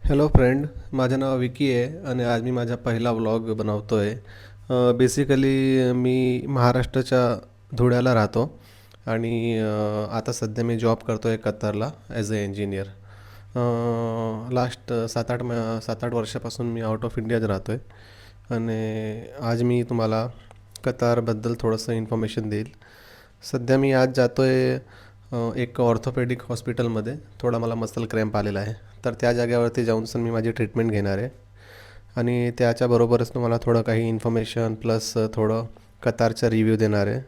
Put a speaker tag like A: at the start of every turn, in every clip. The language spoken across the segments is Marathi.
A: हॅलो फ्रेंड, माझं नाव विकी आहे आणि आज मी माझा पहिला व्लॉग बनवतो आहे. बेसिकली मी महाराष्ट्राच्या धुळ्याला राहतो आणि आता सध्या मी जॉब करतो आहे कतारला ॲज अ इंजिनियर. लास्ट 7-8 वर्षापासून मी आउट ऑफ इंडियाच राहतो आहे आणि आज मी तुम्हाला कतारबद्दल थोडंसं इन्फॉर्मेशन देईल. सध्या मी आज जातो आहे एक ऑर्थोपेडिक हॉस्पिटलमध्ये. थोडा मला मसल क्रॅम्प आलेला आहे, तर त्या जागेवरती जाऊनसण मी माझी ट्रीटमेंट घेणार आहे आणि त्याच्याबरोबरच तुम्हाला थोडं काही इन्फॉर्मेशन प्लस थोडं कतारचा रिव्ह्यू देणार आहे.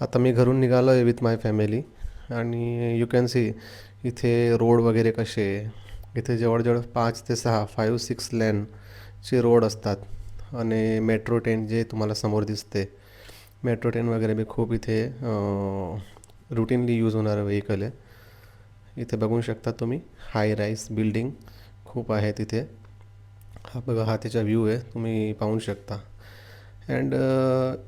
A: आता मी घरून निघालो आहे विथ माय फॅमिली आणि यू कॅन सी इथे रोड वगैरे कसे आहे. इथे जवळजवळ 5 ते 6 5-6 लेनचे रोड असतात आणि मेट्रो ट्रेन जे तुम्हाला समोर दिसते, मेट्रो ट्रेन वगैरे बी खूप इथे रुटीनली यूज होणारं व्हेकल आहे. इथे बघू शकता तुम्ही हाय राईस बिल्डिंग खूप आहे तिथे. हा बघा, हा त्याचा व्ह्यू आहे, तुम्ही पाहू शकता. अँड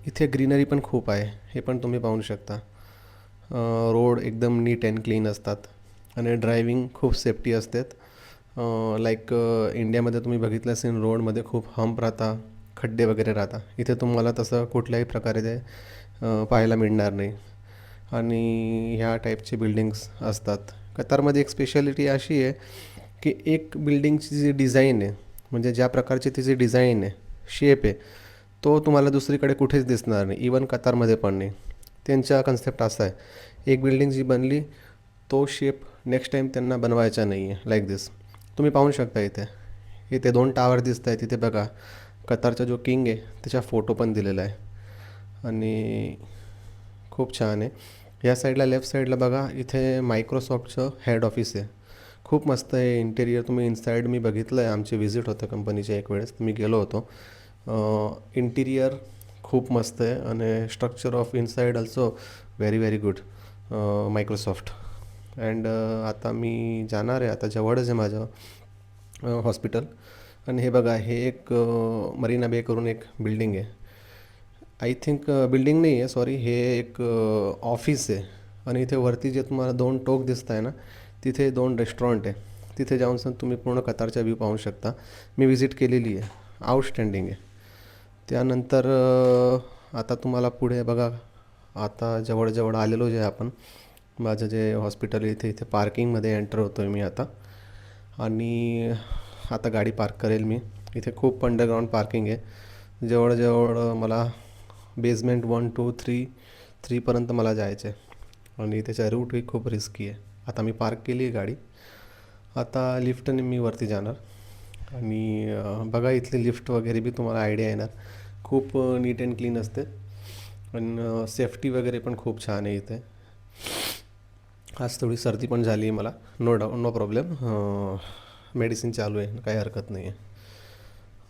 A: इथे ग्रीनरी पण खूप आहे, हे पण तुम्ही पाहू शकता. रोड एकदम नीट अँड क्लीन असतात आणि ड्रायविंग खूप सेफ्टी असतात. लाईक इंडियामध्ये तुम्ही बघितलं असेल रोडमध्ये खूप हंप राहता, खड्डे वगैरे राहता. इथे तुम्हाला तसं कुठल्याही प्रकारे ते पाहायला मिळणार नाही आणि ह्या टाईपचे बिल्डिंग्स असतात. कतारमध्ये एक स्पेशालिटी अशी आहे की एक बिल्डिंगची जी डिझाईन आहे, म्हणजे ज्या प्रकारची तिची डिझाईन आहे, शेप आहे, तो तुम्हाला दुसरीकडे कुठेच दिसणार नाही, इवन कतारमध्ये पण नाही. त्यांचा कन्सेप्ट असा आहे, एक बिल्डिंग जी बनली तो शेप नेक्स्ट टाईम त्यांना बनवायचा नाही आहे. लाईक दिस तुम्ही पाहू शकता. इथे इथे 2 टावर दिसत आहे. तिथे बघा, कतारचा जो किंग आहे त्याचा फोटो पण दिलेला आहे आणि खूप छान आहे. या साईडला लेफ्ट साईडला बघा, इथे मायक्रोसॉफ्टचं हेड ऑफिस आहे. खूप मस्त आहे इंटेरियर. तुम्ही इनसाईड मी बघितलं आहे, आमची व्हिजिट होतं कंपनीच्या एक वेळेस, मी गेलो होतो. इंटिरियर खूप मस्त आहे आणि structure of inside also very very good. Microsoft. And आता मी जाणार आहे, आता जवळच आहे माझं हॉस्पिटल. आणि हे बघा, हे एक मरीना बे करून एक बिल्डिंग आहे. आय थिंक बिल्डिंग नाही आहे, सॉरी, हे एक ऑफिस आहे. आणि इथे वरती जे तुम्हाला 2 टोक दिसत आहे ना, तिथे 2 रेस्टॉरंट आहे. तिथे जाऊन सण तुम्ही पूर्ण कतारचा व्ह्यू पाहू शकता. मी विजिट केलेली आहे, आउटस्टँडिंग आहे. त्यानंतर आता तुम्हाला पुढे बघा, आता जवळजवळ आलेलो जे आपण, माझं जे हॉस्पिटल आहे इथे, इथे पार्किंगमध्ये एंटर होतो आहे मी आता. आणि आता गाडी पार्क करेल मी. इथे खूप अंडरग्राऊंड पार्किंग आहे. जवळजवळ मला बेसमेंट 1 2 3 पर्यंत मला जायचं आहे आणि त्याचा रूटही खूप रिस्की आहे. आता मी पार्क केली आहे गाडी. आता लिफ्टने मी वरती जाणार आणि बघा, इथली लिफ्ट वगैरे बी तुम्हाला आयडिया येणार. खूप नीट अँड क्लीन असते आणि सेफ्टी वगैरे पण खूप छान आहे इथे. आज थोडी सर्दी पण झाली आहे मला, नो प्रॉब्लेम. मेडिसिन चालू आहे, काही हरकत नाही आहे.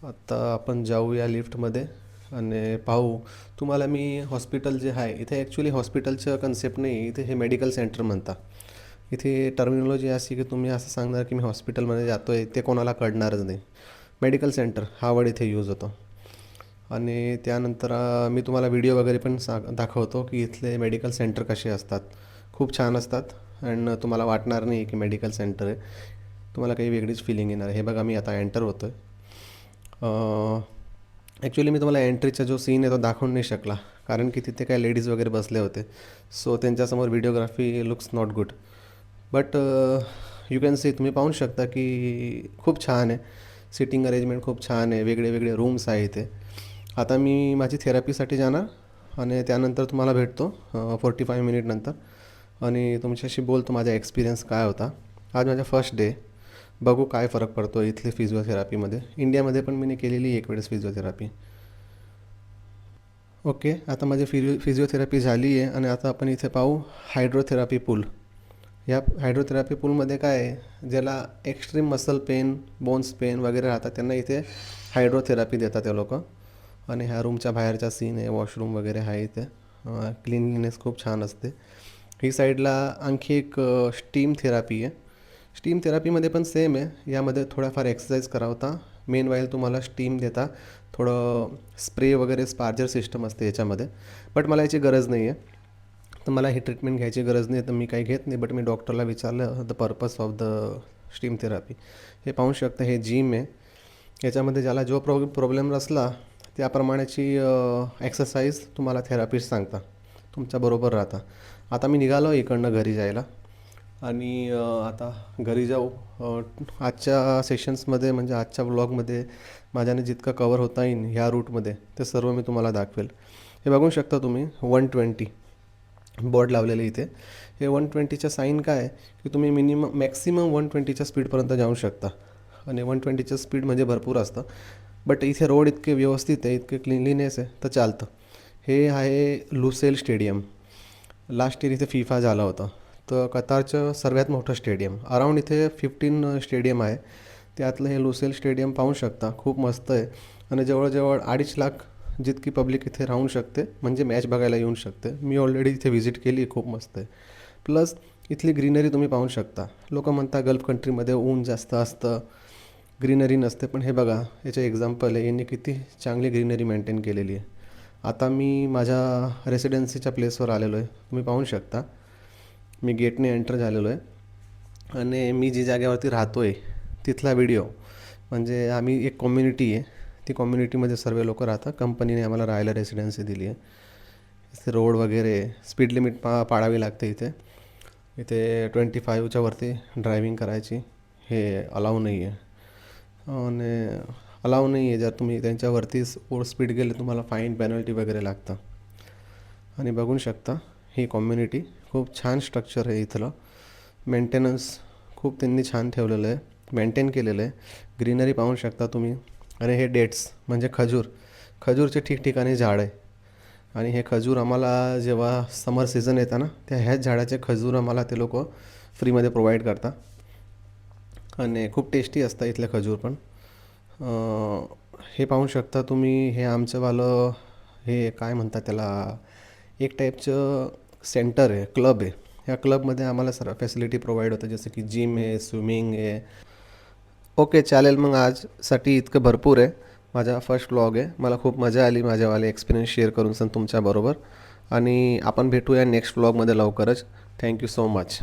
A: आता आपण जाऊया लिफ्टमध्ये आणि पाहू. तुम्हाला मी हॉस्पिटल जे आहे इथे, ॲक्च्युली हॉस्पिटलचं कन्सेप्ट नाही, इथे हे मेडिकल सेंटर म्हणता. इथे टर्मिनॉलॉजी अशी की तुम्ही असं सांगणार की मी हॉस्पिटलमध्ये जातो आहे, ते कोणाला कळणारच नाही. मेडिकल सेंटर हा वर्ड इथे यूज होतो. आणि त्यानंतर मी तुम्हाला व्हिडिओ वगैरे पण दाखवतो की इथले मेडिकल सेंटर कसे असतात. खूप छान असतात अँड तुम्हाला वाटणार नाही की मेडिकल सेंटर आहे, तुम्हाला काही वेगळीच फिलिंग येणार. हे बघा, मी आता एंटर होतो आहे. ॲक्च्युली मी तुम्हाला एंट्रीचा जो सीन आहे तो दाखवून नाही शकला, कारण की तिथे काय लेडीज वगैरे बसले होते, सो त्यांच्यासमोर videography looks not good. But you can see, तुम्ही पाहू शकता की खूप छान आहे. सिटिंग अरेंजमेंट खूप छान आहे, वेगळे वेगळे रूम्स आहे इथे. आता मी माझी थेरपीसाठी जाणार आणि त्यानंतर तुम्हाला भेटतो 45 मिनिट नंतर आणि तुमच्याशी बोलतो माझा एक्सपिरियन्स काय होता. आज माझा फर्स्ट डे. बघू काय फरक पडतो इथली फिजिओथेरपीमध्ये. इंडियामध्ये पण मी केलेली एक वेळेस फिजिओथेरपी. ओके, आता माझी फिजिओथेरपी झाली आहे आणि आता आपण इथे पाहू हायड्रोथेरपी पूल. या हायड्रोथेरपी पूलमध्ये काय आहे, ज्याला extreme muscle pain, bones pain वगैरे राहतात, त्यांना इथे हायड्रोथेरपी देतात ते लोक. आणि ह्या रूमच्या बाहेरचा सीन आहे, वॉशरूम वगैरे आहे इथे. क्लिनलीनेस खूप छान असते. ही साईडला आणखी एक स्टीम थेरपी आहे. स्टीम थेरपीमध्ये पण सेम आहे, यामध्ये थोड्याफार एक्सरसाइज करावता, मेन वाईल तुम्हाला स्टीम देता. थोडं स्प्रे वगैरे स्पार्जर सिस्टम असते याच्यामध्ये, बट मला याची गरज नाही आहे. तर मला ही ट्रीटमेंट घ्यायची गरज नाही, तर मी काही घेत नाही. बट मी डॉक्टरला विचारलं the purpose of the steam therapy. हे पाहू शकता, हे जिम आहे. याच्यामध्ये ज्याला जो प्रॉब्लेम असला त्याप्रमाणेची एक्सरसाइज तुम्हाला थेरपिस्ट सांगता, तुमच्याबरोबर राहता. आता मी निघालो इकडनं घरी जायला आणि आता घरी जाऊ. आजच्या सेशन्समध्ये म्हणजे आजच्या व्लॉगमध्ये माझ्याने जितकं कवर होता येईल ह्या रूटमध्ये ते सर्व मी तुम्हाला दाखवेल. हे बघू शकता तुम्ही 120 बोर्ड लावलेले इथे. हे 120च्या साईन काय आहे की तुम्ही मॅक्सिमम 120च्या स्पीडपर्यंत जाऊ शकता. आणि 120चं स्पीड म्हणजे भरपूर असतं, बट इथे रोड इतके व्यवस्थित आहे, इतके क्लिनलीनेस आहे, तर चालतं. हे आहे लुसेल स्टेडियम. लास्ट इयर इथे फिफा झाला होता, तर कतारचं सर्वात मोठं स्टेडियम. अराऊंड इथे 15 स्टेडियम आहे, त्यातलं हे लुसेल स्टेडियम पाहू शकता. खूप मस्त आहे आणि जवळजवळ 2.5 लाख जितकी पब्लिक इथे राहू शकते, म्हणजे मॅच बघायला येऊ शकते. मी ऑलरेडी इथे व्हिजिट केली, खूप मस्त आहे. प्लस इथली ग्रीनरी तुम्ही पाहू शकता. लोक म्हणतात गल्फ कंट्रीमध्ये ऊन जास्त असतं, ग्रीनरी नसते, पण हे बघा याचे एक्झाम्पल आहे. यांनी किती चांगली ग्रीनरी मेंटेन केलेली आहे. आता मी माझ्या रेसिडेन्सीच्या प्लेसवर आलेलो आहे, तुम्ही पाहू शकता. मी गेटने एंटर झालेलो आहे आणि मी जी जागेवरती राहतो आहे तिथला व्हिडिओ, म्हणजे आम्ही एक कम्युनिटी आहे, ती कम्युनिटीमध्ये सर्व लोक राहतात. कंपनीने आम्हाला राहायला रेसिडेन्सी दिली आहे. इथे रोड वगैरे, स्पीड लिमिट पाळावी लागते इथे. इथे 25च्या वरती ड्रायविंग करायची हे अलाऊ नाही आहे. आणि अलाऊ नाही आहे, जर तुम्ही त्यांच्यावरती स्पीड गेले तुम्हाला फाईन पेनल्टी वगैरे लागतं. आणि बघू शकता ही कम्युनिटी, खूप छान स्ट्रक्चर आहे इथलं. मेंटेनन्स खूप त्यांनी छान ठेवलेलं आहे, मेंटेन केलेलं आहे. ग्रीनरी पाहू शकता तुम्ही. आणि हे डेट्स म्हणजे खजूरचे ठिकठिकाणी झाड आहे. आणि हे खजूर आम्हाला जेव्हा समर सीझन येतं ना, त्या ह्याच झाडाचे खजूर आम्हाला ते लोक फ्रीमध्ये प्रोव्हाइड करतात. आणि खूप टेस्टी असतं इथले खजूर पण. हे पाहू शकता तुम्ही. हे आमचंवालं हे काय म्हणतात त्याला, एक टाईपचं सेंटर आहे, क्लब आहे. ह्या क्लबमध्ये आम्हाला सर्व फॅसिलिटी प्रोव्हाइड होतं, जसं की जिम आहे, स्विमिंग आहे. ओके, चालेल. मग आजसाठी इतकं भरपूर आहे. माझा फर्स्ट व्लॉग आहे. मला खूप मजा आली माझ्यावाले एक्सपिरियन्स शेअर करून तुमच्याबरोबर. आणि आपण भेटूया नेक्स्ट व्लॉगमध्ये लवकरच. Thank you so much.